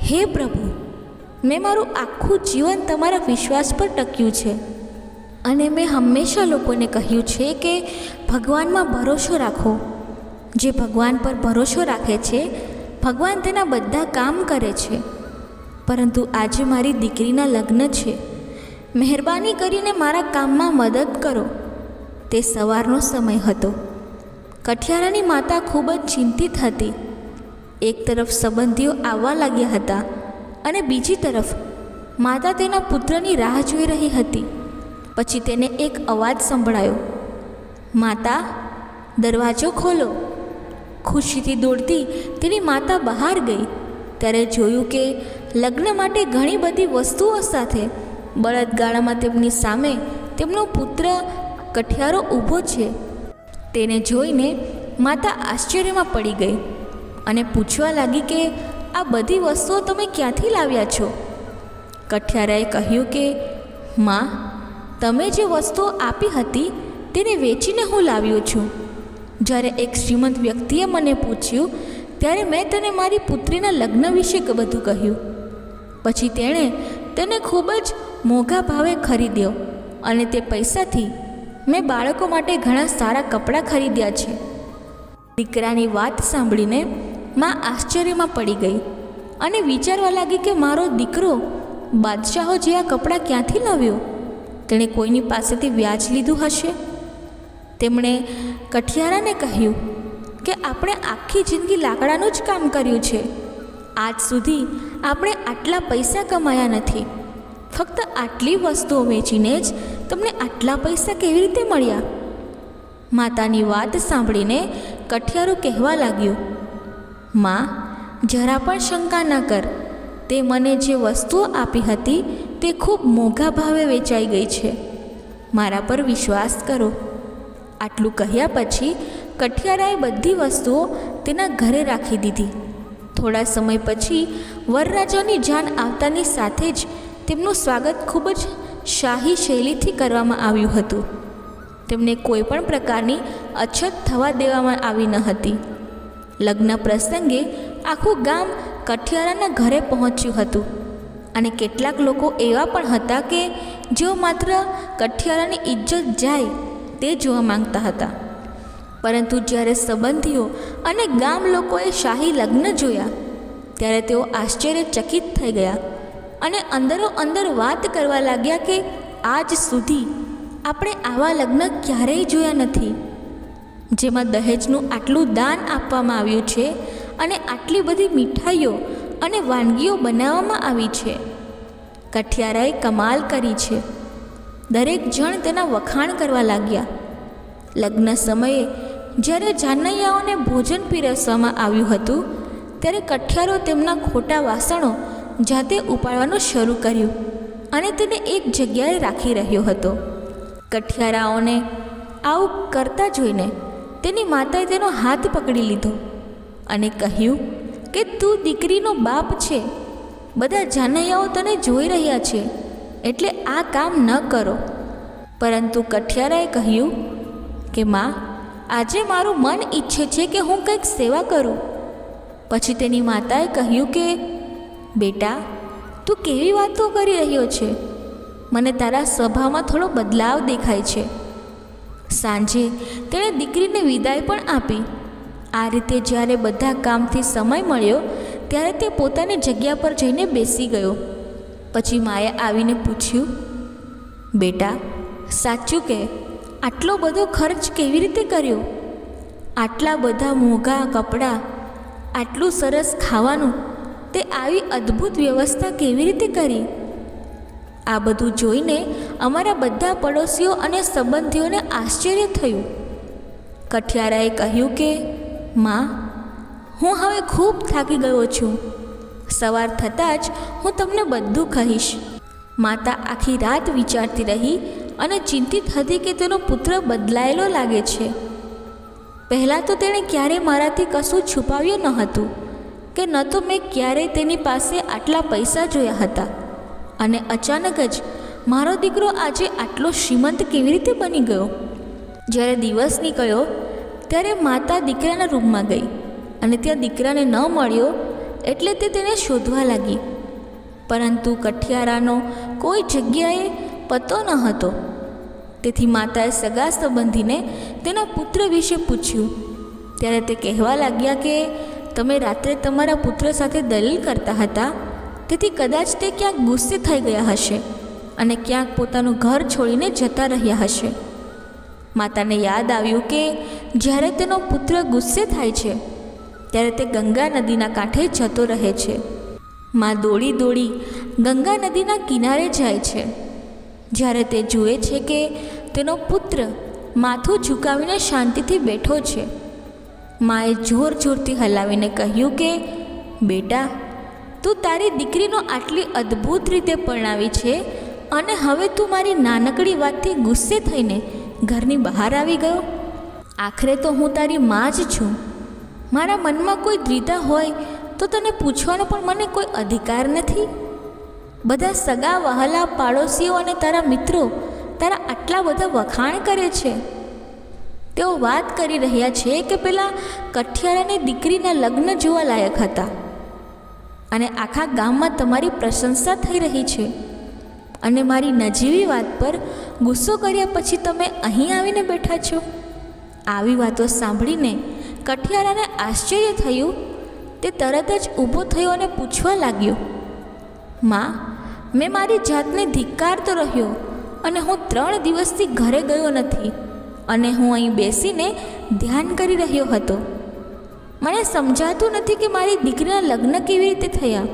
હે પ્રભુ, મેં મારું આખું જીવન તમારા વિશ્વાસ પર ટક્યું છે અને મેં હંમેશા લોકોને કહ્યું છે કે ભગવાનમાં ભરોસો રાખો. જે ભગવાન પર ભરોસો રાખે છે, ભગવાન તેના બધા કામ કરે છે. પરંતુ આજે મારી દીકરીના લગ્ન છે. મહેરબાની કરીને મારા કામમાં મદદ કરો. તે સવારનો સમય હતો. કઠિયારાની માતા ખૂબ જ ચિંતિત હતી. એક તરફ સંબંધીઓ આવવા લાગ્યા હતા અને બીજી તરફ માતા તેના પુત્રની રાહ જોઈ રહી હતી. પછી તેને એક અવાજ સંભળાયો, માતા, દરવાજો ખોલો. ખુશીથી દોડતી તેની માતા બહાર ગઈ ત્યારે જોયું કે લગ્ન માટે ઘણી બધી વસ્તુઓ સાથે બળદગાડામાં તેમની સામે તેમનો પુત્ર કઠિયારો ઊભો છે. તેને જોઈને માતા આશ્ચર્યમાં પડી ગઈ અને પૂછવા લાગી કે આ બધી વસ્તુઓ તમે ક્યાંથી લાવ્યા છો? કઠિયારાએ કહ્યું કે માં, તમે જે વસ્તુઓ આપી હતી તેને વેચીને હું લાવ્યો છું. જ્યારે એક શ્રીમંત વ્યક્તિએ મને પૂછ્યું ત્યારે મેં તેને મારી પુત્રીના લગ્ન વિશે બધું કહ્યું. પછી તેણે તેને ખૂબ જ મોંઘા ભાવે ખરીદ્યો અને તે પૈસાથી મેં બાળકો માટે ઘણા સારા કપડાં ખરીદ્યા છે. દીકરાની વાત સાંભળીને માં આશ્ચર્યમાં પડી ગઈ અને વિચારવા લાગી કે મારો દીકરો બાદશાહો જેવા કપડાં ક્યાંથી લાવ્યો? તેણે કોઈની પાસેથી વ્યાજ લીધું હશે. તેમણે કઠિયારાને કહ્યું કે આપણે આખી જિંદગી લાકડાનું જ કામ કર્યું છે. આજ સુધી આપણે આટલા પૈસા કમાયા નથી. ફક્ત આટલી વસ્તુઓ વેચીને જ તમને આટલા પૈસા કેવી રીતે મળ્યા? માતાની વાત સાંભળીને કઠિયારો કહેવા લાગ્યો, માં, જરા પણ શંકા ન કર. તે મને જે વસ્તુઓ આપી હતી તે ખૂબ મોંઘા ભાવે વેચાઈ ગઈ છે. મારા પર વિશ્વાસ કરો. આટલું કહ્યા પછી કઠિયારાએ બધી વસ્તુઓ તેના ઘરે રાખી દીધી. થોડા સમય પછી વરરાજાની જાન આવતાની સાથે જ તેમનું સ્વાગત ખૂબ જ શાહી શૈલીથી કરવામાં આવ્યું હતું. તેમને કોઈ પણ પ્રકારની અછત થવા દેવામાં આવી ન હતી. લગ્ન પ્રસંગે આખું ગામ કઠિયારાના ઘરે પહોંચ્યું હતું અને કેટલાક લોકો એવા પણ હતા કે જેઓ માત્ર કઠિયારાની ઇજ્જત જાય તે જોવા માંગતા હતા. પરંતુ જ્યારે સંબંધીઓ અને ગામ લોકોએ શાહી લગ્ન જોયા ત્યારે તેઓ આશ્ચર્યચકિત થઈ ગયા અને અંદરો અંદર વાત કરવા લાગ્યા કે આજ સુધી આપણે આવા લગ્ન ક્યારેય જોયા નથી, જેમાં દહેજનું આટલું દાન આપવામાં આવ્યું છે અને આટલી બધી મીઠાઈઓ અને વાનગીઓ બનાવવામાં આવી છે. કઠિયારાએ કમાલ કરી છે. દરેક જણ તેના વખાણ કરવા લાગ્યા. લગ્ન સમયે જ્યારે જાનૈયાઓને ભોજન પીરસવામાં આવ્યું હતું ત્યારે કઠિયારો તેમના ખોટા વાસણો જાતે ઉપાડવાનું શરૂ કર્યું અને તેને એક જગ્યાએ રાખી રહ્યો હતો. કઠિયારાઓને આવું કરતા જોઈને તેની માતાએ તેનો હાથ પકડી લીધો અને કહ્યું કે તું દીકરીનો બાપ છે. બધા જાનૈયાઓ તને જોઈ રહ્યા છે, એટલે આ કામ ન કરો. પરંતુ કઠિયારાએ કહ્યું કે માં, આજે મારું મન ઈચ્છે છે કે હું કંઈક સેવા કરું. પછી તેની માતાએ કહ્યું કે બેટા, તું કેવી વાતો કરી રહ્યો છે? મને તારા સ્વભાવમાં થોડો બદલાવ દેખાય છે. સાંજે તેણે દીકરીને વિદાય પણ આપી. આ રીતે જ્યારે બધા કામથી સમય મળ્યો ત્યારે તે પોતાની જગ્યા પર જઈને બેસી ગયો. પછી માએ આવીને પૂછ્યું, બેટા, સાચું કે આટલો બધો ખર્ચ કેવી રીતે કર્યો? આટલા બધા મોંઘા કપડાં, આટલું સરસ ખાવાનું, તે આવી અદ્ભુત વ્યવસ્થા કેવી રીતે કરી? આ બધું જોઈને અમારા બધા પડોશીઓ અને સંબંધીઓને આશ્ચર્ય થયું. કઠિયારાએ કહ્યું કે માં, હું હવે ખૂબ થાકી ગયો છું. સવાર થતાં જ હું તમને બધું કહીશ. માતા આખી રાત વિચારતી રહી અને ચિંતિત હતી કે તેનો પુત્ર બદલાયેલો લાગે છે. પહેલાં તો તેણે ક્યારેય મારાથી કશું છુપાવ્યું ન હતું કે ન તો મેં ક્યારેય તેની પાસે આટલા પૈસા જોયા હતા, અને અચાનક જ મારો દીકરો આજે આટલો શ્રીમંત કેવી રીતે બની ગયો. જ્યારે દિવસ નીકળ્યો ત્યારે માતા દીકરાના રૂમમાં ગઈ અને ત્યાં દીકરાને ન મળ્યો એટલે તે તેને શોધવા લાગી, પરંતુ કઠિયારાનો કોઈ જગ્યાએ પતો ન હતો. તેથી માતાએ સગા સંબંધીને તેના પુત્ર વિશે પૂછ્યું. ત્યારે તે કહેવા લાગ્યા કે તમે રાત્રે તમારા પુત્ર સાથે દલીલ કરતા હતા, તેથી કદાચ તે ક્યાંક ગુસ્સે થઈ ગયા હશે અને ક્યાંક પોતાનું ઘર છોડીને જતા રહ્યા હશે. માતાને યાદ આવ્યું કે જ્યારે તેનો પુત્ર ગુસ્સે થાય છે ત્યારે તે ગંગા નદીના કાંઠે જતો રહે છે. માં દોડી દોડી ગંગા નદીના કિનારે જાય છે. જ્યારે તે જુએ છે કે તેનો પુત્ર માથું ઝુકાવીને શાંતિથી બેઠો છે, માએ જોર જોરથી હલાવીને કહ્યું કે બેટા, તું તારી દીકરીનો આટલી અદ્ભુત રીતે પરણાવી છે અને હવે તું મારી નાનકડી વાતથી ગુસ્સે થઈને ઘરની બહાર આવી ગયો. આખરે તો હું તારી માં જ છું. મારા મનમાં કોઈ દ્વિધા હોય તો તને પૂછવાનો પણ મને કોઈ અધિકાર નથી. બધા સગા વહાલા પાડોશીઓ અને તારા મિત્રો તારા આટલા બધા વખાણ કરે છે. તેઓ વાત કરી રહ્યા છે કે પેલા કઠિયારાની દીકરીના લગ્ન જોવા લાયક હતા અને આખા ગામમાં તમારી પ્રશંસા થઈ રહી છે, અને મારી નજીવી વાત પર ગુસ્સો કર્યા પછી તમે અહીં આવીને બેઠા છો. આવી વાતો સાંભળીને કઠિયારાને આશ્ચર્ય થયું. તે તરત જ ઊભો થયો અને પૂછવા લાગ્યો, માં, મેં મારી જાતને ધિક્કારતો રહ્યો અને હું 3 દિવસથી ઘરે ગયો નથી અને હું અહીં બેસીને ધ્યાન કરી રહ્યો હતો. મને સમજાતું નથી કે મારી દીકરીના લગ્ન કેવી રીતે થયા.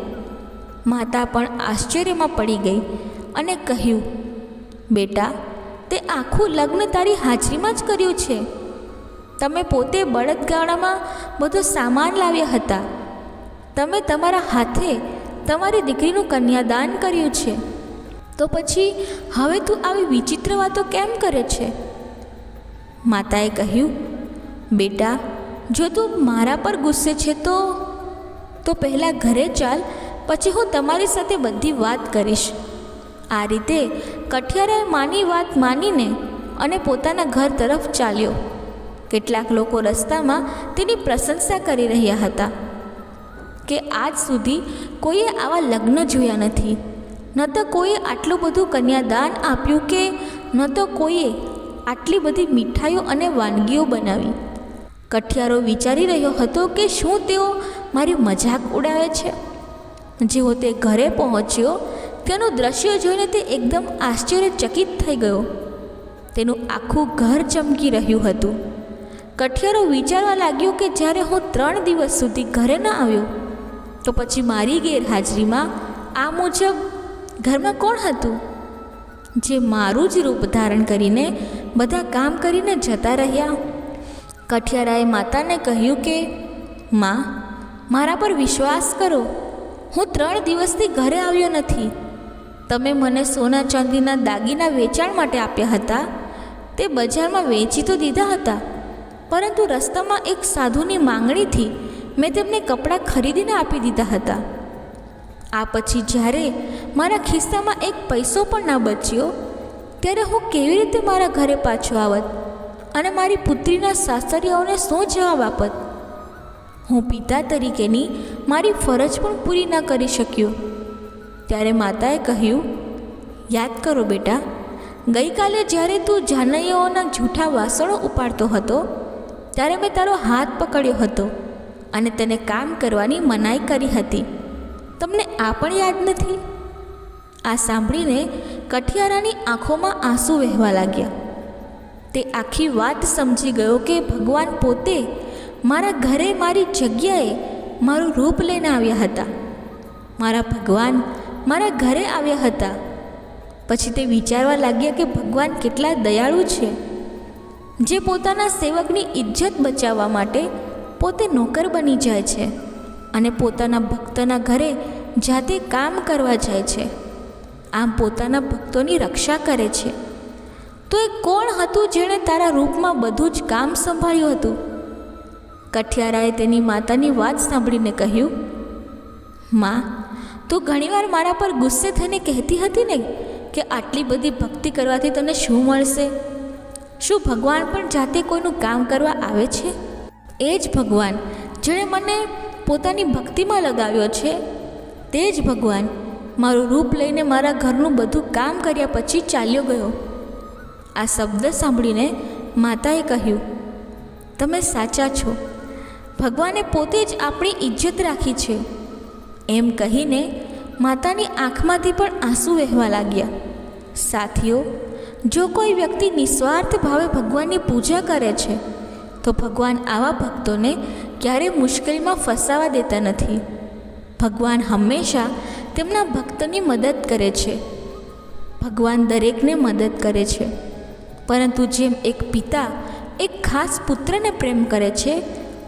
માતા પણ આશ્ચર્યમાં પડી ગઈ અને કહ્યું, બેટા, તે આખું લગ્ન તારી હાજરીમાં જ કર્યું છે. તમે પોતે બળદગાડામાં બધો સામાન લાવ્યા હતા. તમે તમારા હાથે તમારી દીકરીનું કન્યાદાન કર્યું છે. તો પછી હવે તું આવી વિચિત્ર વાતો કેમ કરે છે? માતાએ કહ્યું, બેટા, જો તું મારા પર ગુસ્સે છે તો પહેલાં ઘરે ચાલ, પછી હું તમારી સાથે બધી વાત કરીશ. આ રીતે કઠિયારાએ માની વાત માનીને અને પોતાના ઘર તરફ ચાલ્યો. કેટલાક લોકો રસ્તામાં તેની પ્રશંસા કરી રહ્યા હતા કે આજ સુધી કોઈએ આવા લગ્ન જોયા નથી. ન તો કોઈએ આટલું બધું કન્યાદાન આપ્યું કે ન તો કોઈએ આટલી બધી મીઠાઈઓ અને વાનગીઓ બનાવી. કઠિયારો વિચારી રહ્યો હતો કે શું તેઓ મારી મજાક ઉડાવે છે. જેવો તે ઘરે પહોંચ્યો તેનું દ્રશ્ય જોઈને તે એકદમ આશ્ચર્યચકિત થઈ ગયો. તેનું આખું ઘર ચમકી રહ્યું હતું. કઠિયારો વિચારવા લાગ્યો કે જ્યારે હું 3 દિવસ સુધી ઘરે ન આવ્યો તો પછી મારી ગેરહાજરીમાં આ મુજબ ઘરમાં કોણ હતું જે મારું જ રૂપ ધારણ કરીને બધા કામ કરીને જતા રહ્યા. કઠિયારાએ માતાને કહ્યું કે માં, મારા પર વિશ્વાસ કરો, હું 3 દિવસથી ઘરે આવ્યો નથી. તમે મને સોના ચાંદીના દાગીના વેચાણ માટે આપ્યા હતા. તે બજારમાં વેચી તો દીધા હતા, પરંતુ રસ્તામાં એક સાધુની માંગણીથી મેં તેમને કપડાં ખરીદીને આપી દીધા હતા. આ પછી જ્યારે મારા ખિસ્સામાં એક પૈસો પણ ના બચ્યો ત્યારે હું કેવી રીતે મારા ઘરે પાછો આવત અને મારી પુત્રીના સાસરિયાઓને શું જવાબ આપત? હું પિતા તરીકેની મારી ફરજ પણ પૂરી ન કરી શક્યો. ત્યારે માતાએ કહ્યું, યાદ કરો બેટા, ગઈકાલે જ્યારે તું જાનૈયાઓના જૂઠા વાસણો ઉપાડતો હતો ત્યારે મેં તારો હાથ પકડ્યો હતો અને તેને કામ કરવાની મનાઈ કરી હતી. તમને આ પણ યાદ નથી? આ સાંભળીને કઠિયારાની આંખોમાં આંસુ વહેવા લાગ્યા. તે આખી વાત સમજી ગયો કે ભગવાન પોતે મારા ઘરે મારી જગ્યાએ મારું રૂપ લઈને આવ્યા હતા. મારા ભગવાન મારા ઘરે આવ્યા હતા. પછી તે વિચારવા લાગ્યા કે ભગવાન કેટલા દયાળુ છે, જે પોતાના સેવકની ઇજ્જત બચાવવા માટે પોતે નોકર બની જાય છે અને પોતાના ભક્તના ઘરે જાતે કામ કરવા જાય છે, આમ પોતાના ભક્તોની રક્ષા કરે છે. તો એ કોણ હતું જેણે તારા રૂપમાં બધું જ કામ સંભાળ્યું હતું? કઠિયારાએ તેની માતાની વાત સાંભળીને કહ્યું, માં, તું ઘણીવાર મારા પર ગુસ્સે થઈને કહેતી હતી ને કે આટલી બધી ભક્તિ કરવાથી તને શું મળશે? શું ભગવાન પણ જાતે કોઈનું કામ કરવા આવે છે? એ જ ભગવાન જેણે મને પોતાની ભક્તિમાં લગાવ્યો છે, તે જ ભગવાન મારું રૂપ લઈને મારા ઘરનું બધું કામ કર્યા પછી ચાલ્યો ગયો. આ શબ્દ સાંભળીને માતાએ કહ્યું, તમે સાચા છો, ભગવાને પોતે જ આપણી ઇજ્જત રાખી છે. એમ કહીને માતાની આંખમાંથી પણ આંસુ વહેવા લાગ્યા. સાથીઓ, જો કોઈ વ્યક્તિ નિસ્વાર્થ ભાવે ભગવાનની પૂજા કરે છે તો ભગવાન આવા ભક્તોને ક્યારેય મુશ્કેલીમાં ફસાવા દેતા નથી. ભગવાન હંમેશા તેમના ભક્તની મદદ કરે છે. ભગવાન દરેકને મદદ કરે છે, પરંતુ જેમ એક પિતા એક ખાસ પુત્રને પ્રેમ કરે છે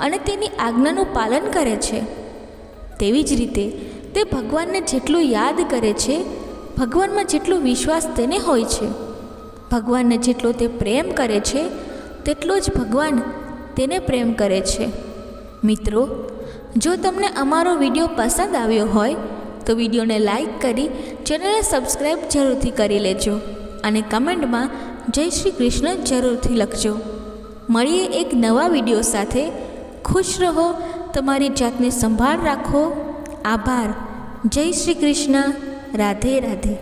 અને તેની આજ્ઞાનું પાલન કરે છે, તેવી જ રીતે તે ભગવાનને જેટલું યાદ કરે છે, ભગવાનમાં જેટલો વિશ્વાસ તેને હોય છે, ભગવાનને જેટલો તે પ્રેમ કરે છે, તેટલો જ ભગવાન તેને પ્રેમ કરે છે. મિત્રો, જો તમને અમારો વિડીયો પસંદ આવ્યો હોય તો વિડીયોને લાઈક કરી ચેનલને સબસ્ક્રાઈબ જરૂરથી કરી લેજો અને કમેન્ટમાં જય શ્રી કૃષ્ણ જરૂરથી લખજો. મળીએ એક નવા વિડીયો સાથે. ખુશ રહો, તમારી જાતને સંભાળ રાખો. આભાર. જય શ્રી કૃષ્ણ. રાધે રાધે.